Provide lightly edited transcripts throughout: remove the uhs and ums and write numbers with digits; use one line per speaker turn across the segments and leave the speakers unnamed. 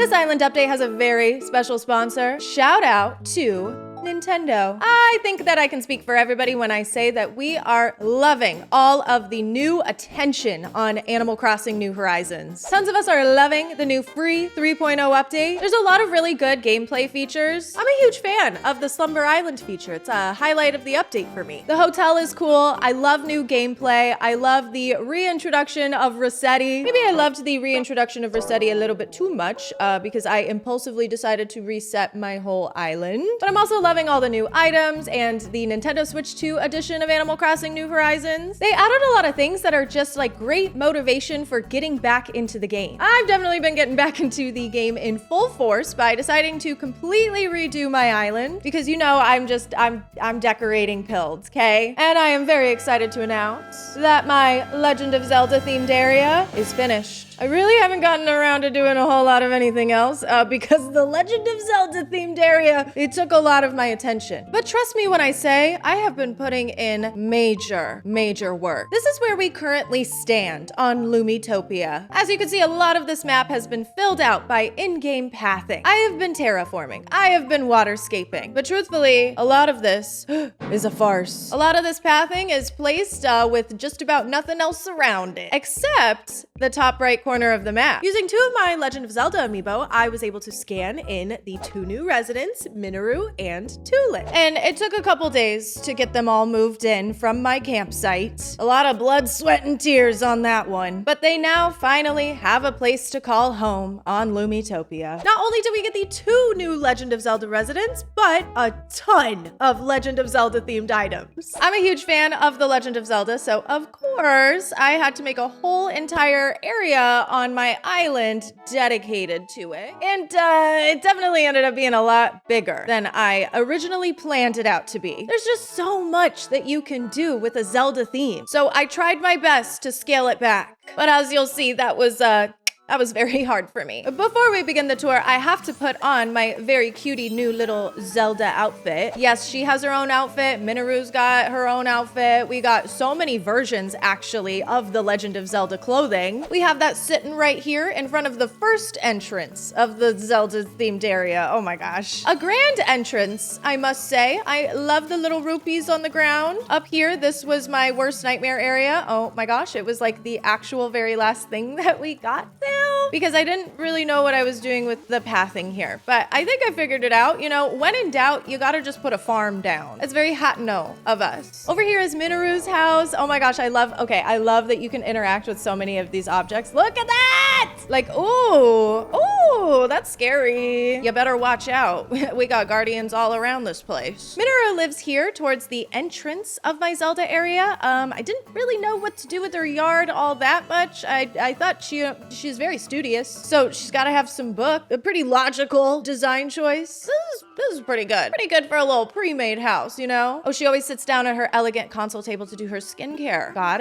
This island update has a very special sponsor. Shout out to Nintendo. I think that I can speak for everybody when I say that we are loving all of the new attention on Animal Crossing New Horizons. Tons of us are loving the new free 3.0 update. There's a lot of really good gameplay features. I'm a huge fan of the Slumber Island feature. It's a highlight of the update for me. The hotel is cool. I love new gameplay. I love the reintroduction of Rossetti. Maybe I loved the reintroduction of Rossetti a little bit too much because I impulsively decided to reset my whole island. But I'm also loving all the new items and the Nintendo Switch 2 edition of Animal Crossing New Horizons. They added a lot of things that are just like great motivation for getting back into the game. I've definitely been getting back into the game in full force by deciding to completely redo my island because you know I'm decorating pills, okay? And I am very excited to announce that my Legend of Zelda themed area is finished. I really haven't gotten around to doing a whole lot of anything else because the Legend of Zelda themed area, it took a lot of my attention. But trust me when I say I have been putting in major work. This is where we currently stand on Loumitopia. As you can see, a lot of this map has been filled out by in-game pathing. I have been terraforming. I have been waterscaping. But truthfully, a lot of this is a farce. A lot of this pathing is placed with just about nothing else around it, except the top right corner of the map. Using 2 of my Legend of Zelda amiibo, I was able to scan in the 2 new residents, Mineru and Tulin. And it took a couple days to get them all moved in from my campsite. A lot of blood, sweat, and tears on that one. But they now finally have a place to call home on Loumitopia. Not only did we get the 2 new Legend of Zelda residents, but a ton of Legend of Zelda themed items. I'm a huge fan of the Legend of Zelda, so of course I had to make a whole entire area on my island dedicated to it. And it definitely ended up being a lot bigger than I originally planned it out to be. There's just so much that you can do with a Zelda theme. So I tried my best to scale it back. But as you'll see, that was very hard for me. Before we begin the tour, I have to put on my very cutie new little Zelda outfit. Yes, she has her own outfit. Mineru's got her own outfit. We got so many versions, actually, of the Legend of Zelda clothing. We have that sitting right here in front of the first entrance of the Zelda-themed area. Oh my gosh. A grand entrance, I must say. I love the little rupees on the ground. Up here, this was my worst nightmare area. Oh my gosh, it was like the actual very last thing that we got there. Because I didn't really know what I was doing with the pathing here. But I think I figured it out. You know, when in doubt, you gotta just put a farm down. It's very Hatno of us. Over here is Mineru's house. Oh my gosh, I love that you can interact with so many of these objects. Look at that! Like, ooh, that's scary. You better watch out. We got guardians all around this place. Mineru lives here towards the entrance of my Zelda area. I didn't really know what to do with her yard all that much. I thought she's very studious, so she's got to have some book. A pretty logical design choice. This is pretty good. Pretty good for a little pre-made house, you know? Oh, she always sits down at her elegant console table to do her skincare. Got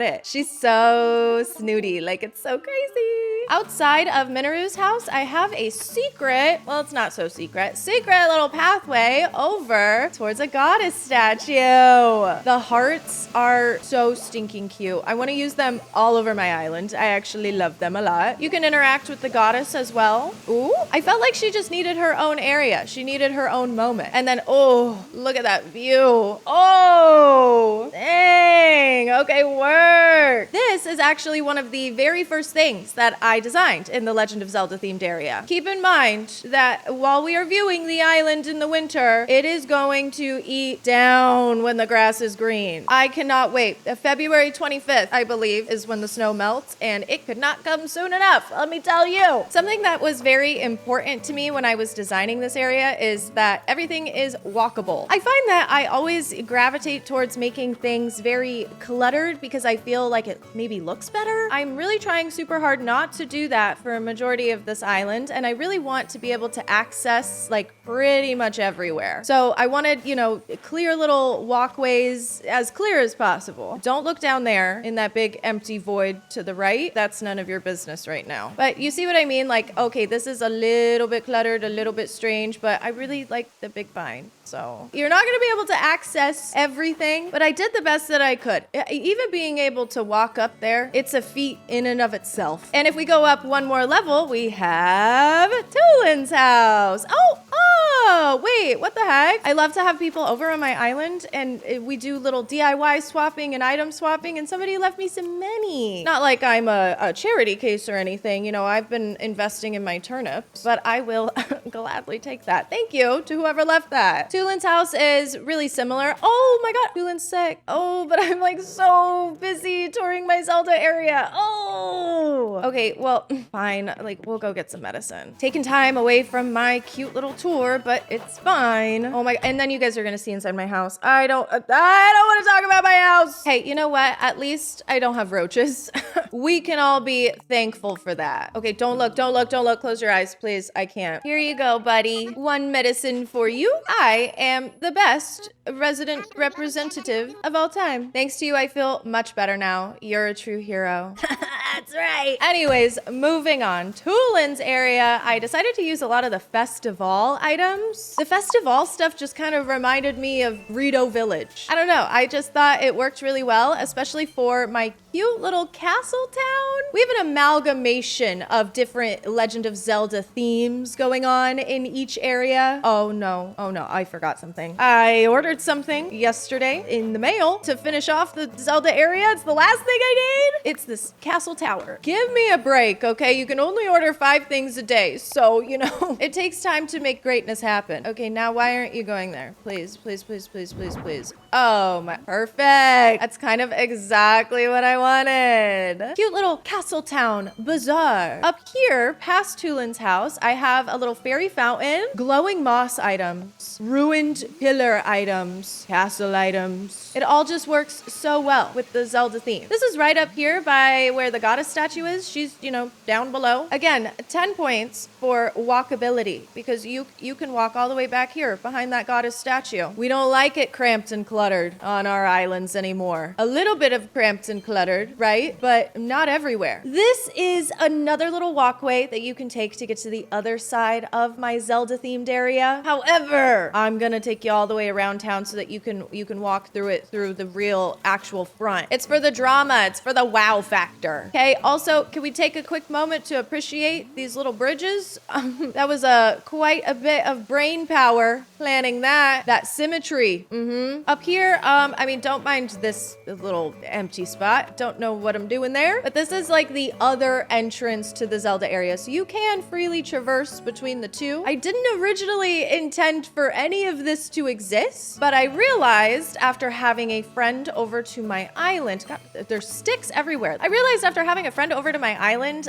it. She's so snooty, like it's so crazy. Outside of Mineru's house, I have a secret, well, it's not so secret little pathway over towards a goddess statue. The hearts are so stinking cute. I want to use them all over my island. I actually love them a lot. You can interact with the goddess as well. Ooh, I felt like she just needed her own area. She needed her own moment. And then, oh, look at that view. Oh, dang. Okay, work. This is actually one of the very first things that I designed in the Legend of Zelda themed area. Keep in mind that while we are viewing the island in the winter, it is going to eat down when the grass is green. I cannot wait. February 25th, I believe, is when the snow melts, and it could not come soon enough, let me tell you. Something that was very important to me when I was designing this area is that everything is walkable. I find that I always gravitate towards making things very cluttered because I feel like it maybe looks better. I'm really trying super hard not to do that for a majority of this island, and I really want to be able to access like pretty much everywhere. So I wanted, you know, clear little walkways, as clear as possible. Don't look down there in that big empty void to the right. That's none of your business right now. But you see what I mean? Like, okay, this is a little bit cluttered, a little bit strange, but I really like the big vine. So you're not going to be able to access everything, but I did the best that I could. Even being able to walk up there, it's a feat in and of itself. And if we go up one more level, we have Tulin's house. Oh, wait, what the heck? I love to have people over on my island and we do little DIY swapping and item swapping, and somebody left me some money. Not like I'm a charity case or anything. You know, I've been investing in my turnips, but I will gladly take that. Thank you to whoever left that. Tulin's house is really similar. Oh my God, Tulin's sick. Oh, but I'm like so busy touring my Zelda area. Oh, okay, well, fine. Like, we'll go get some medicine. Taking time away from my cute little tour, but it's fine. Oh my, and then you guys are gonna see inside my house. I don't want to talk about my house. Hey, you know what? At least I don't have roaches. We can all be thankful for that. Okay, don't look. Close your eyes, please. I can't. Here you go, buddy. One medicine for you. I am the best resident representative of all time. Thanks to you, I feel much better now. You're a true hero. That's right. Anyways, moving on. Tulin's area, I decided to use a lot of the festival items. The festival stuff just kind of reminded me of Rito Village. I don't know. I just thought it worked really well, especially for my cute little castle town. We have an amalgamation of different Legend of Zelda themes going on in each area. Oh no, I forgot something. I ordered something yesterday in the mail to finish off the Zelda area. It's the last thing I need. It's this castle tower. Give me a break, okay? You can only order 5 things a day, so, you know, it takes time to make greatness happen. Okay, now why aren't you going there? Please. Oh my, perfect. That's kind of exactly what I wanted. Cute little castle town bazaar. Up here, past Tulin's house, I have a little fairy fountain, glowing moss items, ruined pillar items, castle items. It all just works so well with the Zelda theme. This is right up here by where the goddess statue is. She's, you know, down below. Again, 10 points for walkability, because you can walk all the way back here behind that goddess statue. We don't like it cramped and cluttered on our islands anymore. A little bit of cramped and cluttered, right? But not everywhere. This is another little walkway that you can take to get to the other side of my Zelda themed area. However, I'm gonna take you all the way around town so that you can walk through it through the real actual front. It's for the drama. It's for the wow factor. Okay. Also, can we take a quick moment to appreciate these little bridges? That was quite a bit of brain power planning that symmetry. Up here, I mean, don't mind this little empty spot. Don't know what I'm doing there, but this is like the other entrance to the Zelda area, so you can freely traverse between the two. I didn't originally intend for any of this to exist, but I realized after having a friend over to my island, God, there's sticks everywhere. I realized after having a friend over to my island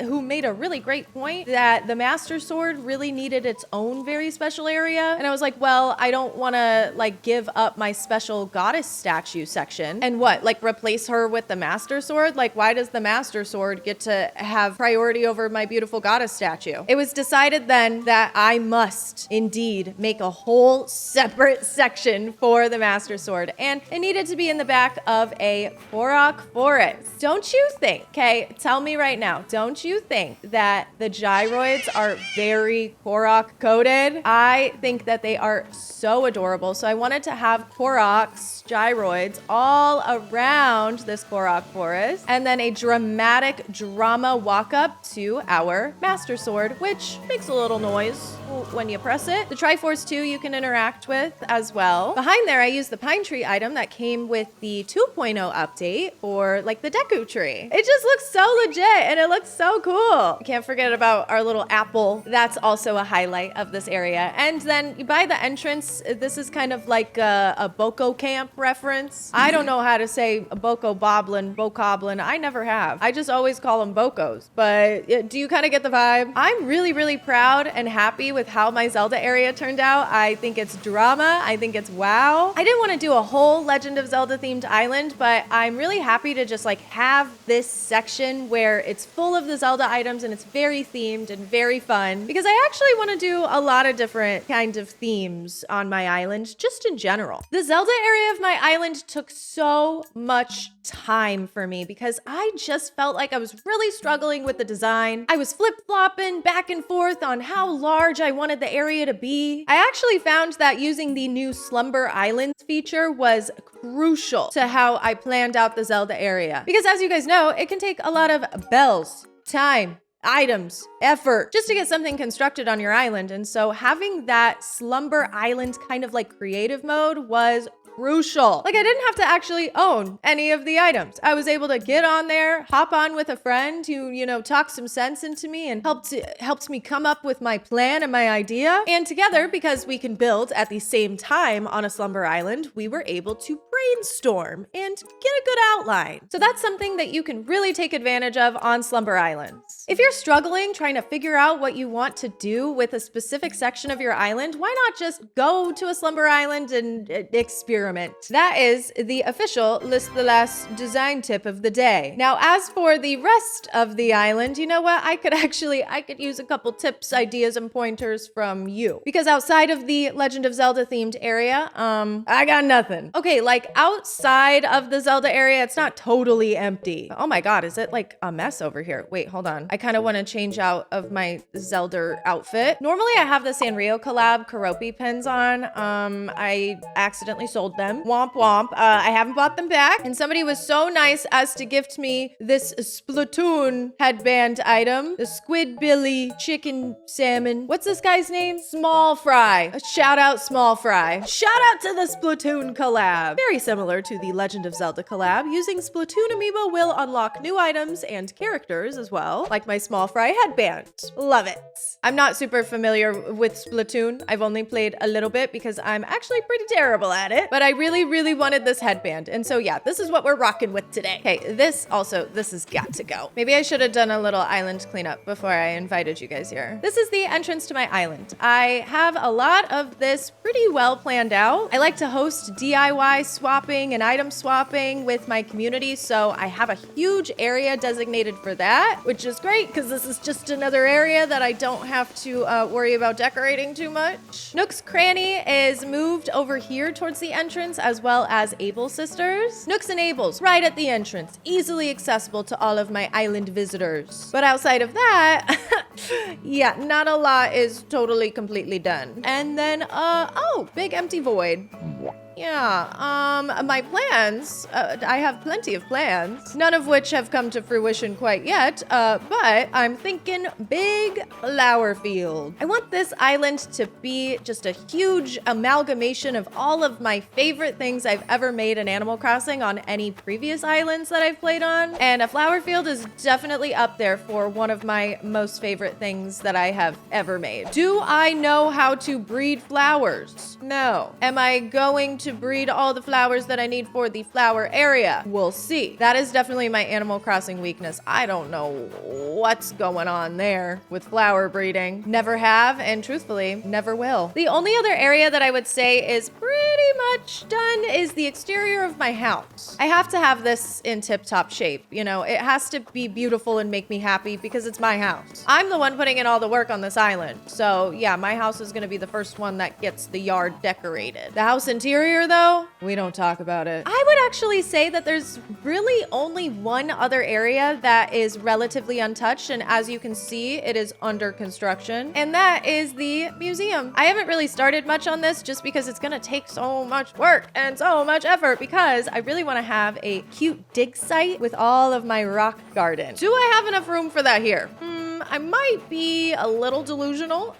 who made a really great point that the Master Sword really needed its own very special area. And I was like, well, I don't want to like give up my special goddess statue section and like replace her with the Master Sword. Like, why does the Master Sword get to have priority over my beautiful goddess statue? It was decided then that I must indeed make a whole separate section for the Master Sword, and it needed to be in the back of a Korok forest. Don't you think, okay, tell me right now, don't you think that the gyroids are very Korok coded? I think that they are so adorable. So I wanted to have Korok's gyroids all around this Korok forest, and then a dramatic drama walk up to our Master Sword, which makes a little noise when you press it. The Triforce 2 you can interact with as well. Behind there, I used the pine tree item that came with the 2.0 update for like the Deku tree. It just looks so legit and it looks so cool. Can't forget about our little apple. That's also a highlight of this area. And then by the entrance, this is kind of like a Boko camp reference. I don't know how to say Boko Boblin, Bokoblin. I never have. I just always call them Bokos. But do you kind of get the vibe? I'm really, really proud and happy with how my Zelda area turned out. I think it's drama. I think it's wow. I didn't want to do a whole Legend of Zelda themed island, but I'm really happy to just like have this section where it's full of the Zelda items and it's very themed and very fun, because I actually want to do a lot of of different kind of themes on my island, just in general. The Zelda area of my island took so much time for me because I just felt like I was really struggling with the design. I was flip-flopping back and forth on how large I wanted the area to be. I actually found that using the new Slumber Islands feature was crucial to how I planned out the Zelda area. Because as you guys know, it can take a lot of bells, time, items, effort, just to get something constructed on your island. And so having that Slumber Island kind of like creative mode was crucial. Like I didn't have to actually own any of the items. I was able to get on there, hop on with a friend who, you know, talked some sense into me and helped me come up with my plan and my idea. And together, because we can build at the same time on a Slumber Island, we were able to brainstorm and get a good outline. So that's something that you can really take advantage of on Slumber Islands. If you're struggling trying to figure out what you want to do with a specific section of your island, why not just go to a Slumber Island and experiment? That is the official Liss the Last design tip of the day. Now, as for the rest of the island, you know what? I could use a couple tips, ideas, and pointers from you. Because outside of the Legend of Zelda themed area, I got nothing. Okay, like outside of the Zelda area, it's not totally empty. Oh my God, is it like a mess over here? Wait, hold on. I kind of want to change out of my Zelda outfit. Normally I have the Sanrio collab Karopi pins on. I accidentally sold them. Womp womp. I haven't bought them back. And somebody was so nice as to gift me this Splatoon headband item. The Squid Billy Chicken Salmon. What's this guy's name? Small Fry. A shout out Small Fry. Shout out to the Splatoon collab. Very similar to the Legend of Zelda collab. Using Splatoon amiibo will unlock new items and characters as well, like my Small Fry headband. Love it. I'm not super familiar with Splatoon. I've only played a little bit because I'm actually pretty terrible at it. But I really, really wanted this headband. And so yeah, this is what we're rocking with today. Okay, this has got to go. Maybe I should have done a little island cleanup before I invited you guys here. This is the entrance to my island. I have a lot of this pretty well planned out. I like to host DIY swapping and item swapping with my community. So I have a huge area designated for that, which is great because this is just another area that I don't have to worry about decorating too much. Nook's Cranny is moved over here towards the entrance, as well as Able Sisters. Nooks and Ables, right at the entrance, easily accessible to all of my island visitors. But outside of that, yeah, not a lot is totally completely done. And then, oh, big empty void. Yeah, my plans, I have plenty of plans, none of which have come to fruition quite yet, but I'm thinking big flower field. I want this island to be just a huge amalgamation of all of my favorite things I've ever made in Animal Crossing on any previous islands that I've played on, and a flower field is definitely up there for one of my most favorite things that I have ever made. Do I know how to breed flowers? No. Am I going to breed all the flowers that I need for the flower area? We'll see. That is definitely my Animal Crossing weakness. I don't know what's going on there with flower breeding. Never have, and truthfully, never will. The only other area that I would say is pretty much done is the exterior of my house. I have to have this in tip-top shape. You know, it has to be beautiful and make me happy because it's my house. I'm the one putting in all the work on this island. So yeah, my house is gonna be the first one that gets the yard decorated. The house interior though, we don't talk about it. I would actually say that there's really only one other area that is relatively untouched, and as you can see, it is under construction, and that is the museum. I haven't really started much on this just because it's gonna take so much work and so much effort because I really want to have a cute dig site with all of my rock garden. Do I have enough room for that here? I might be a little delusional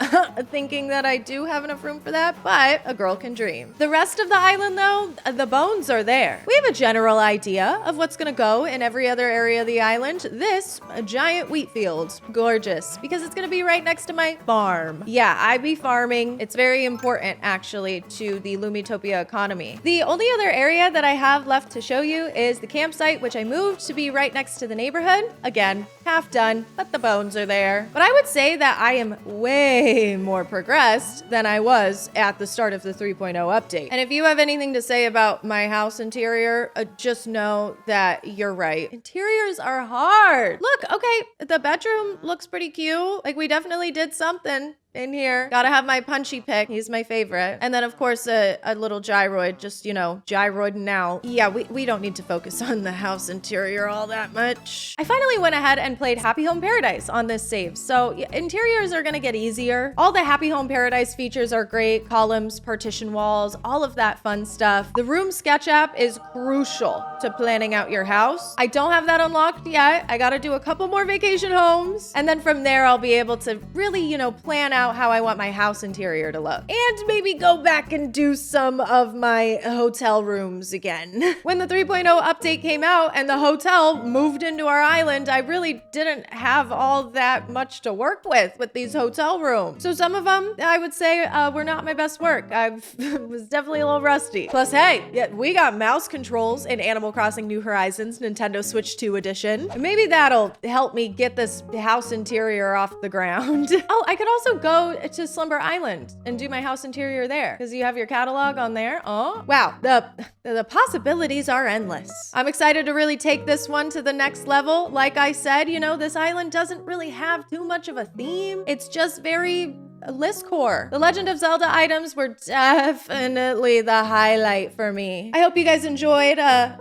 thinking that I do have enough room for that, but a girl can dream. The rest of the island though, the bones are there. We have a general idea of what's gonna go in every other area of the island. This, a giant wheat field. Gorgeous, because it's gonna be right next to my farm. Yeah, I be farming. It's very important actually to the Loumitopia economy. The only other area that I have left to show you is the campsite, which I moved to be right next to the neighborhood. Again, half done, but the bones are there. But I would say that I am way more progressed than I was at the start of the 3.0 update. And if you have anything to say about my house interior, just know that you're right. Interiors are hard. Look, okay, the bedroom looks pretty cute. Like we definitely did something. in here. Gotta have my punchy pick. He's my favorite. And then, of course, a little gyroid, just, gyroiding out. Yeah, we don't need to focus on the house interior all that much. I finally went ahead and played Happy Home Paradise on this save. So interiors are gonna get easier. All the Happy Home Paradise features are great. Columns, partition walls, all of that fun stuff. The Room Sketch app is crucial to planning out your house. I don't have that unlocked yet. I gotta do a couple more vacation homes. And then from there, I'll be able to really, plan out how I want my house interior to look. And maybe go back and do some of my hotel rooms again. When the 3.0 update came out and the hotel moved into our island, I really didn't have all that much to work with these hotel rooms. So some of them, I would say, were not my best work. I was definitely a little rusty. Plus, hey, yeah, we got mouse controls in Animal Crossing New Horizons Nintendo Switch 2 edition. Maybe that'll help me get this house interior off the ground. Oh, I could also go to Slumber Island and do my house interior there because you have your catalog on there. Oh, wow. The possibilities are endless. I'm excited to really take this one to the next level. Like I said, this island doesn't really have too much of a theme. It's just very list core. The Legend of Zelda items were definitely the highlight for me. I hope you guys enjoyed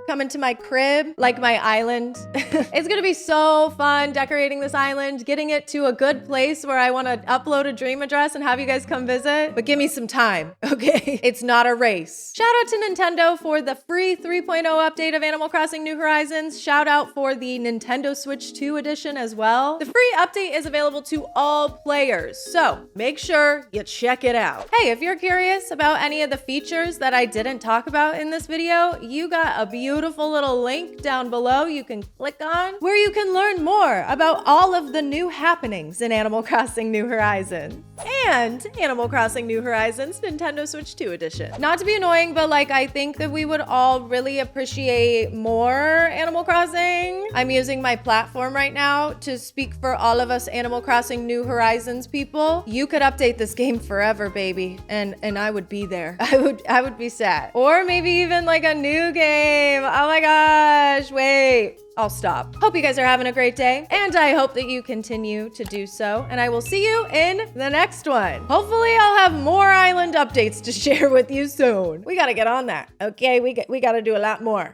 coming to my crib, like my island. It's gonna be so fun decorating this island, getting it to a good place where I want to upload a dream address and have you guys come visit. But give me some time, okay? It's not a race. Shout out to Nintendo for the free 3.0 update of Animal Crossing New Horizons. Shout out for the Nintendo Switch 2 edition as well. The free update is available to all players, so make sure you check it out. Hey, if you're curious about any of the features that I didn't talk about in this video, you got a beautiful little link down below you can click on where you can learn more about all of the new happenings in Animal Crossing New Horizons and Animal Crossing New Horizons Nintendo Switch 2 edition. Not to be annoying, but I think that we would all really appreciate more Animal Crossing. I'm using my platform right now to speak for all of us Animal Crossing New Horizons people. You could update this game forever, baby, and I would be there. I would be sad. Or maybe even a new game. Oh my gosh, wait. I'll stop. Hope you guys are having a great day, and I hope that you continue to do so, and I will see you in the next one. Hopefully, I'll have more island updates to share with you soon. We gotta get on that, okay? We gotta do a lot more.